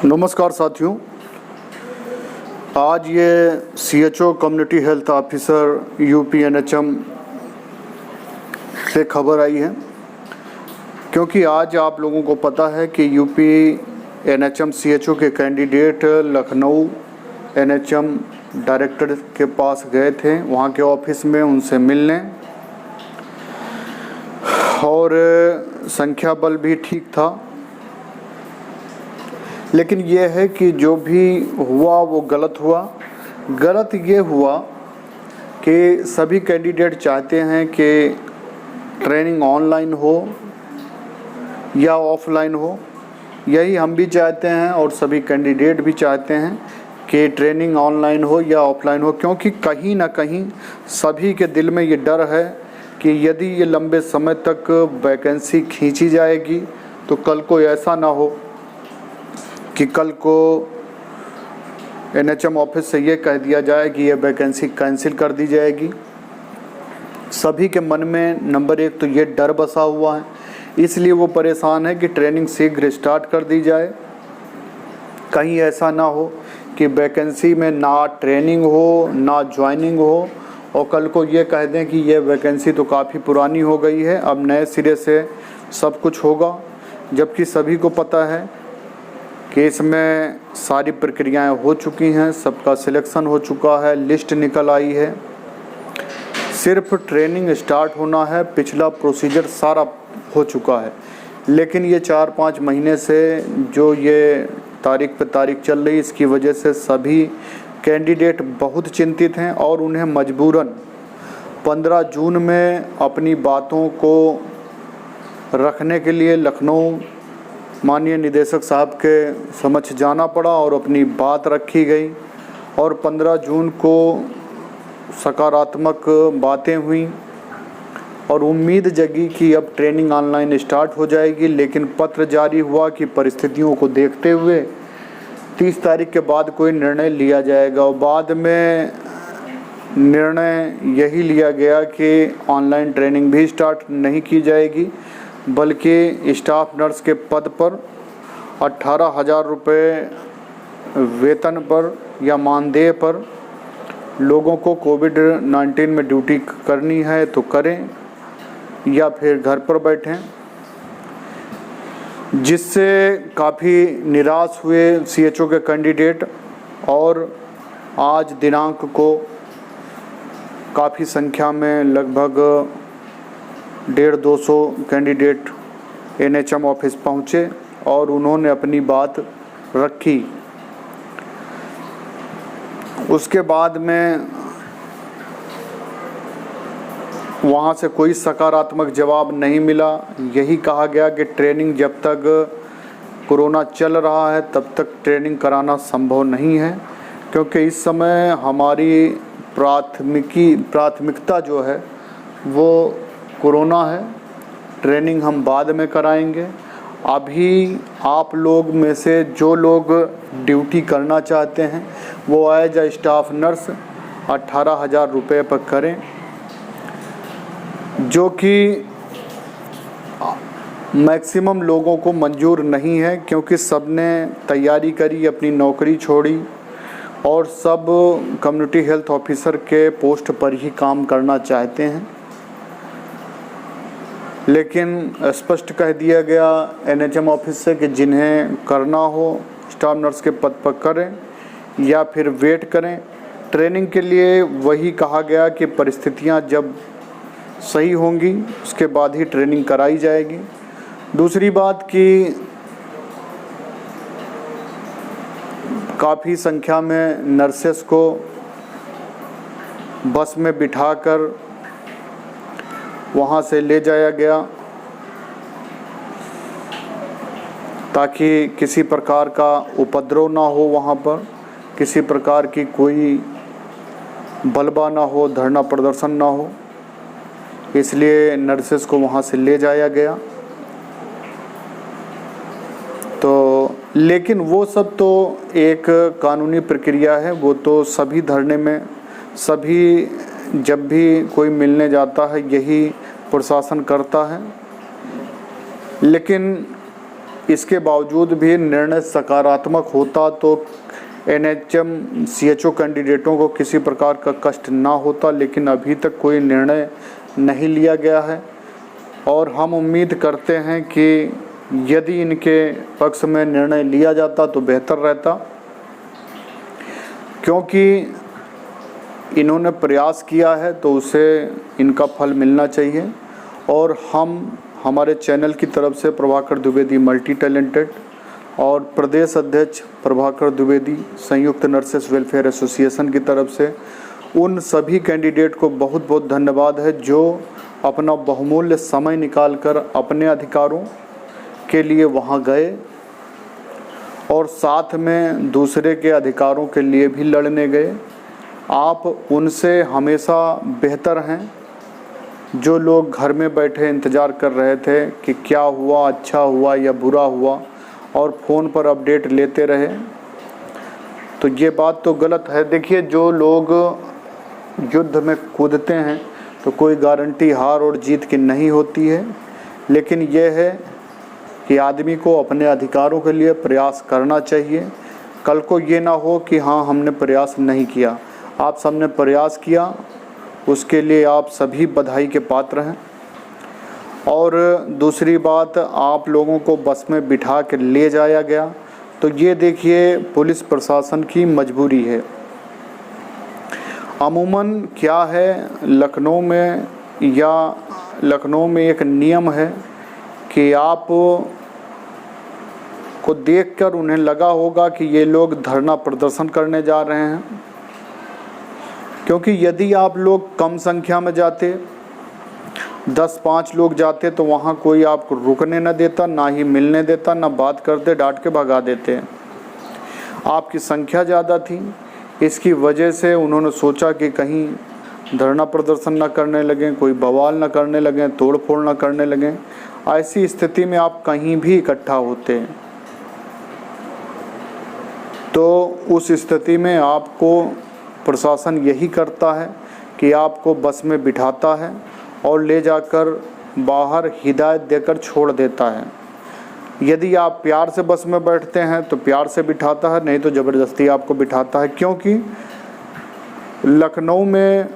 नमस्कार साथियों, आज ये CHO community health officer UP NHM से खबर आई है, क्योंकि आज आप लोगों को पता है कि यूपी NHM CHO के कैंडिडेट लखनऊ NHM डायरेक्टर के पास गए थे, वहाँ के ऑफिस में उनसे मिलने, और संख्या बल भी ठीक था। लेकिन ये है कि जो भी हुआ वो गलत हुआ। गलत ये हुआ कि सभी कैंडिडेट चाहते हैं कि ट्रेनिंग ऑनलाइन हो या ऑफलाइन हो। यही हम भी चाहते हैं और सभी कैंडिडेट भी चाहते हैं कि ट्रेनिंग ऑनलाइन हो या ऑफलाइन हो, क्योंकि कहीं ना कहीं सभी के दिल में ये डर है कि यदि ये लंबे समय तक वैकेंसी खींची जाएगी तो कल को ऐसा ना हो कि कल को NHM ऑफिस से ये कह दिया जाए कि ये वैकेंसी कैंसिल कर दी जाएगी। सभी के मन में नंबर 1 तो ये डर बसा हुआ है, इसलिए वो परेशान है कि ट्रेनिंग शीघ्र स्टार्ट कर दी जाए। कहीं ऐसा ना हो कि वैकेंसी में ना ट्रेनिंग हो ना ज्वाइनिंग हो और कल को ये कह दें कि ये वैकेंसी तो काफ़ी पुरानी हो गई है, अब नए सिरे से सब कुछ होगा। जबकि सभी को पता है कि इसमें सारी प्रक्रियाएं हो चुकी हैं, सबका सिलेक्शन हो चुका है, लिस्ट निकल आई है, सिर्फ ट्रेनिंग स्टार्ट होना है, पिछला प्रोसीजर सारा हो चुका है। लेकिन ये 4-5 महीने से जो ये तारीख पे तारीख चल रही, इसकी वजह से सभी कैंडिडेट बहुत चिंतित हैं और उन्हें मजबूरन 15 जून में अपनी बातों को रखने के लिए लखनऊ माननीय निदेशक साहब के समक्ष जाना पड़ा और अपनी बात रखी गई और 15 जून को सकारात्मक बातें हुई और उम्मीद जगी कि अब ट्रेनिंग ऑनलाइन स्टार्ट हो जाएगी। लेकिन पत्र जारी हुआ कि परिस्थितियों को देखते हुए 30 तारीख के बाद कोई निर्णय लिया जाएगा और बाद में निर्णय यही लिया गया कि ऑनलाइन ट्रेनिंग भी स्टार्ट नहीं की जाएगी, बल्कि स्टाफ नर्स के पद पर 18,000 रुपये वेतन पर या मानदेय पर लोगों को कोविड-19 में ड्यूटी करनी है तो करें या फिर घर पर बैठें, जिससे काफ़ी निराश हुए CHO के कैंडिडेट। और आज दिनांक को काफ़ी संख्या में लगभग 150-200 कैंडिडेट NHM ऑफिस पहुँचे और उन्होंने अपनी बात रखी। उसके बाद में वहाँ से कोई सकारात्मक जवाब नहीं मिला। यही कहा गया कि ट्रेनिंग जब तक कोरोना चल रहा है तब तक ट्रेनिंग कराना संभव नहीं है, क्योंकि इस समय हमारी प्राथमिकता जो है वो कोरोना है। ट्रेनिंग हम बाद में कराएंगे। अभी आप लोग में से जो लोग ड्यूटी करना चाहते हैं वो एज अ स्टाफ नर्स 18,000 रुपये पर करें, जो कि मैक्सिमम लोगों को मंजूर नहीं है, क्योंकि सब ने तैयारी करी, अपनी नौकरी छोड़ी और सब कम्युनिटी हेल्थ ऑफिसर के पोस्ट पर ही काम करना चाहते हैं। लेकिन स्पष्ट कह दिया गया NHM ऑफिस से कि जिन्हें करना हो स्टाफ नर्स के पद पर करें या फिर वेट करें ट्रेनिंग के लिए। वही कहा गया कि परिस्थितियां जब सही होंगी उसके बाद ही ट्रेनिंग कराई जाएगी। दूसरी बात कि काफ़ी संख्या में नर्सेस को बस में बिठाकर वहाँ से ले जाया गया ताकि किसी प्रकार का उपद्रव ना हो, वहाँ पर किसी प्रकार की कोई बलबा ना हो, धरना प्रदर्शन ना हो, इसलिए नर्सेस को वहाँ से ले जाया गया। तो लेकिन वो सब तो एक कानूनी प्रक्रिया है, वो तो सभी धरने में सभी जब भी कोई मिलने जाता है यही प्रशासन करता है। लेकिन इसके बावजूद भी निर्णय सकारात्मक होता तो एनएचएम सीएचओ कैंडिडेटों को किसी प्रकार का कष्ट ना होता, लेकिन अभी तक कोई निर्णय नहीं लिया गया है और हम उम्मीद करते हैं कि यदि इनके पक्ष में निर्णय लिया जाता तो बेहतर रहता, क्योंकि इन्होंने प्रयास किया है तो उसे इनका फल मिलना चाहिए। और हम हमारे चैनल की तरफ से प्रभाकर द्विवेदी मल्टी टैलेंटेड और प्रदेश अध्यक्ष प्रभाकर द्विवेदी संयुक्त नर्सेस वेलफेयर एसोसिएशन की तरफ से उन सभी कैंडिडेट को बहुत बहुत धन्यवाद है जो अपना बहुमूल्य समय निकालकर अपने अधिकारों के लिए वहां गए और साथ में दूसरे के अधिकारों के लिए भी लड़ने गए। आप उनसे हमेशा बेहतर हैं जो लोग घर में बैठे इंतज़ार कर रहे थे कि क्या हुआ, अच्छा हुआ या बुरा हुआ, और फ़ोन पर अपडेट लेते रहे। तो ये बात तो गलत है। देखिए, जो लोग युद्ध में कूदते हैं तो कोई गारंटी हार और जीत की नहीं होती है, लेकिन यह है कि आदमी को अपने अधिकारों के लिए प्रयास करना चाहिए। कल को ये ना हो कि हाँ हमने प्रयास नहीं किया। आप सबने प्रयास किया, उसके लिए आप सभी बधाई के पात्र हैं। और दूसरी बात, आप लोगों को बस में बिठा के ले जाया गया, तो ये देखिए पुलिस प्रशासन की मजबूरी है। अमूमन क्या है, लखनऊ में एक नियम है कि आप को देखकर उन्हें लगा होगा कि ये लोग धरना प्रदर्शन करने जा रहे हैं, क्योंकि यदि आप लोग कम संख्या में जाते, 10-5 लोग जाते, तो वहाँ कोई आपको रुकने न देता, ना ही मिलने देता, ना बात करते, डांट के भगा देते। आपकी संख्या ज़्यादा थी, इसकी वजह से उन्होंने सोचा कि कहीं धरना प्रदर्शन न करने लगें, कोई बवाल न करने लगें, तोड़ फोड़ न करने लगें। ऐसी स्थिति में आप कहीं भी इकट्ठा होते हैं तो उस स्थिति में आपको प्रशासन यही करता है कि आपको बस में बिठाता है और ले जाकर बाहर हिदायत देकर छोड़ देता है। यदि आप प्यार से बस में बैठते हैं तो प्यार से बिठाता है, नहीं तो ज़बरदस्ती आपको बिठाता है। क्योंकि लखनऊ में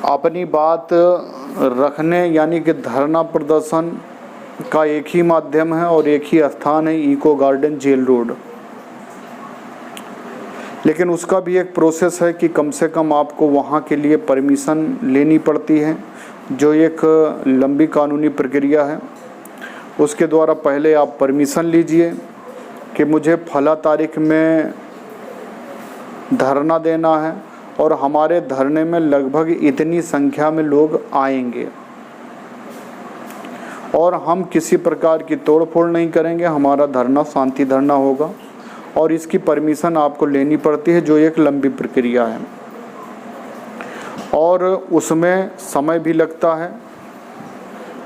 अपनी बात रखने यानी कि धरना प्रदर्शन का एक ही माध्यम है और एक ही स्थान है, इको गार्डन जेल रोड। लेकिन उसका भी एक प्रोसेस है कि कम से कम आपको वहाँ के लिए परमिशन लेनी पड़ती है, जो एक लंबी कानूनी प्रक्रिया है। उसके द्वारा पहले आप परमिशन लीजिए कि मुझे फला तारीख में धरना देना है और हमारे धरने में लगभग इतनी संख्या में लोग आएंगे और हम किसी प्रकार की तोड़ फोड़ नहीं करेंगे, हमारा धरना शांति धरना होगा। और इसकी परमिशन आपको लेनी पड़ती है, जो एक लंबी प्रक्रिया है और उसमें समय भी लगता है,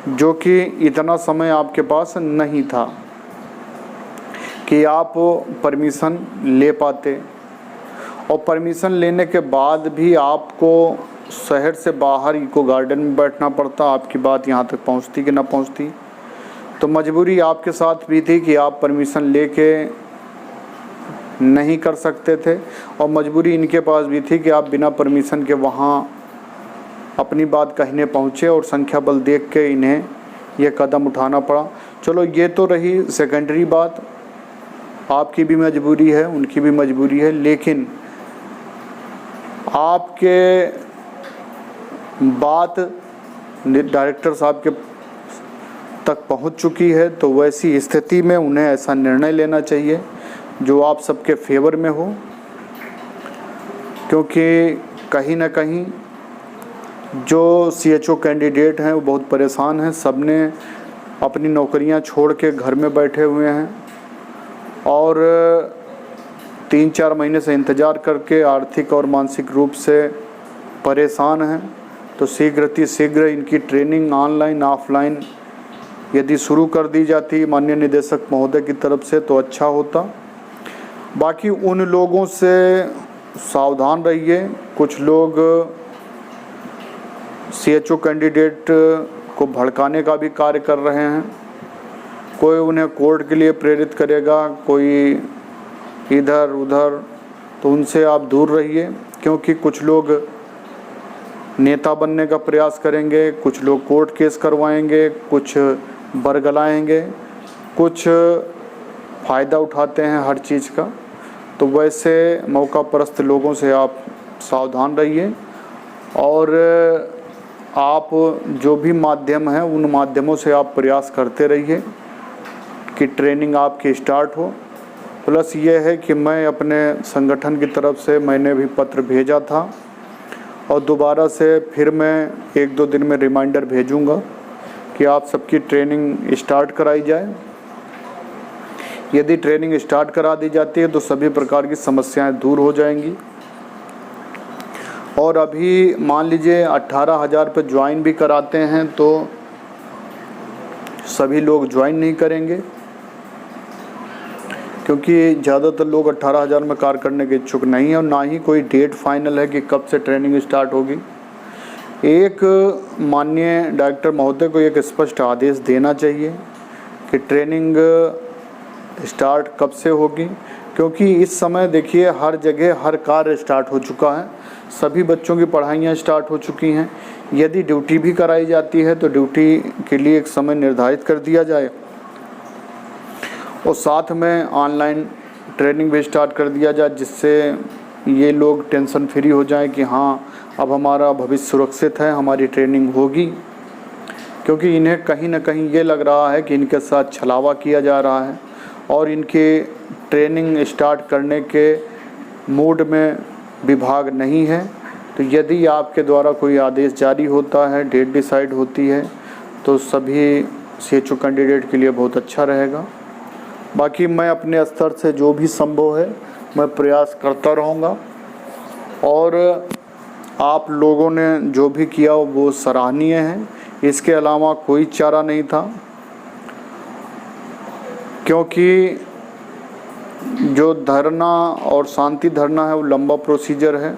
जो कि इतना समय आपके पास नहीं था कि आप परमिशन ले पाते। और परमिशन लेने के बाद भी आपको शहर से बाहर इको गार्डन में बैठना पड़ता। आपकी बात यहाँ तक पहुँचती कि ना पहुँचती, तो मजबूरी आपके साथ भी थी कि आप परमिशन लेके नहीं कर सकते थे, और मजबूरी इनके पास भी थी कि आप बिना परमिशन के वहाँ अपनी बात कहने पहुँचे और संख्या बल देख के इन्हें यह कदम उठाना पड़ा। चलो, ये तो रही सेकेंडरी बात, आपकी भी मजबूरी है, उनकी भी मजबूरी है, लेकिन आपके बात डायरेक्टर साहब के तक पहुंच चुकी है, तो वैसी स्थिति में उन्हें ऐसा निर्णय लेना चाहिए जो आप सबके फेवर में हो। क्योंकि कहीं ना कहीं जो सीएचओ कैंडिडेट हैं वो बहुत परेशान हैं, सबने अपनी नौकरियां छोड़ के घर में बैठे हुए हैं और 3-4 महीने से इंतज़ार करके आर्थिक और मानसिक रूप से परेशान हैं। तो शीघ्र इनकी ट्रेनिंग ऑनलाइन ऑफलाइन यदि शुरू कर दी जाती माननीय निदेशक महोदय की तरफ से तो अच्छा होता। बाकी उन लोगों से सावधान रहिए, कुछ लोग सीएचओ कैंडिडेट को भड़काने का भी कार्य कर रहे हैं, कोई उन्हें कोर्ट के लिए प्रेरित करेगा, कोई इधर उधर, तो उनसे आप दूर रहिए, क्योंकि कुछ लोग नेता बनने का प्रयास करेंगे, कुछ लोग कोर्ट केस करवाएंगे, कुछ बरगलाएंगे, कुछ फ़ायदा उठाते हैं हर चीज़ का। तो वैसे मौका परस्त लोगों से आप सावधान रहिए, और आप जो भी माध्यम हैं उन माध्यमों से आप प्रयास करते रहिए कि ट्रेनिंग आपकी स्टार्ट हो। प्लस ये है कि मैं अपने संगठन की तरफ से मैंने भी पत्र भेजा था, और दोबारा से फिर मैं 1-2 दिन में रिमाइंडर भेजूंगा कि आप सबकी ट्रेनिंग स्टार्ट कराई जाए। यदि ट्रेनिंग स्टार्ट करा दी जाती है तो सभी प्रकार की समस्याएं दूर हो जाएंगी। और अभी मान लीजिए 18,000 पे ज्वाइन भी कराते हैं तो सभी लोग ज्वाइन नहीं करेंगे, क्योंकि ज़्यादातर लोग 18,000 में कार्य करने के इच्छुक नहीं है, और ना ही कोई डेट फाइनल है कि कब से ट्रेनिंग स्टार्ट होगी। एक माननीय डायरेक्टर महोदय को एक स्पष्ट आदेश देना चाहिए कि ट्रेनिंग स्टार्ट कब से होगी, क्योंकि इस समय देखिए हर जगह हर कार्य स्टार्ट हो चुका है, सभी बच्चों की पढ़ाइयाँ स्टार्ट हो चुकी हैं। यदि ड्यूटी भी कराई जाती है तो ड्यूटी के लिए एक समय निर्धारित कर दिया जाए, और साथ में ऑनलाइन ट्रेनिंग भी स्टार्ट कर दिया जाए, जिससे ये लोग टेंशन फ्री हो जाएं कि हाँ अब हमारा भविष्य सुरक्षित है, हमारी ट्रेनिंग होगी। क्योंकि इन्हें कहीं ना कहीं ये लग रहा है कि इनके साथ छलावा किया जा रहा है, और इनके ट्रेनिंग स्टार्ट करने के मूड में विभाग नहीं है। तो यदि आपके द्वारा कोई आदेश जारी होता है, डेट डिसाइड होती है, तो सभी CHO कैंडिडेट के लिए बहुत अच्छा रहेगा। बाकी मैं अपने स्तर से जो भी संभव है मैं प्रयास करता रहूँगा, और आप लोगों ने जो भी किया वो सराहनीय है। इसके अलावा कोई चारा नहीं था, क्योंकि जो धरना और शांति धरना है वो लंबा प्रोसीजर है,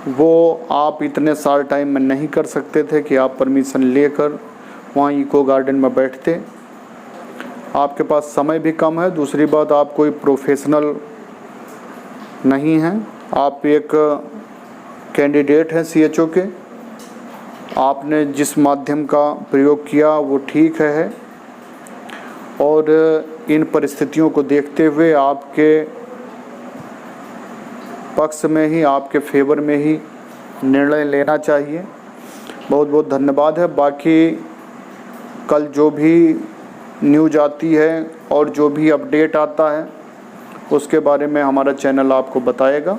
वो आप इतने साल टाइम में नहीं कर सकते थे कि आप परमिशन लेकर वहाँ इको गार्डन में बैठते। आपके पास समय भी कम है, दूसरी बात आप कोई प्रोफेशनल नहीं हैं, आप एक कैंडिडेट हैं CHO के। आपने जिस माध्यम का प्रयोग किया वो ठीक है, और इन परिस्थितियों को देखते हुए आपके पक्ष में ही, आपके फेवर में ही निर्णय लेना चाहिए। बहुत बहुत धन्यवाद है। बाकी कल जो भी न्यूज़ आती है और जो भी अपडेट आता है उसके बारे में हमारा चैनल आपको बताएगा,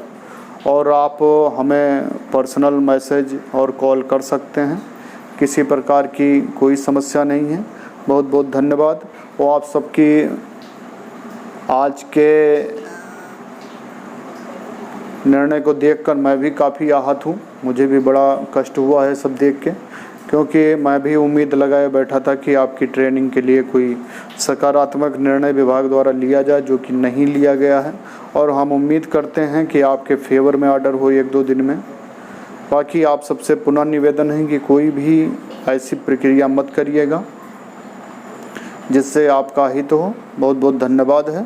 और आप हमें पर्सनल मैसेज और कॉल कर सकते हैं, किसी प्रकार की कोई समस्या नहीं है। बहुत बहुत धन्यवाद। वो आप सबकी आज के निर्णय को देखकर मैं भी काफ़ी आहत हूँ, मुझे भी बड़ा कष्ट हुआ है सब देख के, क्योंकि मैं भी उम्मीद लगाए बैठा था कि आपकी ट्रेनिंग के लिए कोई सकारात्मक निर्णय विभाग द्वारा लिया जाए, जो कि नहीं लिया गया है, और हम उम्मीद करते हैं कि आपके फेवर में ऑर्डर हो 1-2 दिन में। बाकी आप सबसे पुनः निवेदन है कि कोई भी ऐसी प्रक्रिया मत करिएगा जिससे आपका हित हो। बहुत बहुत धन्यवाद है।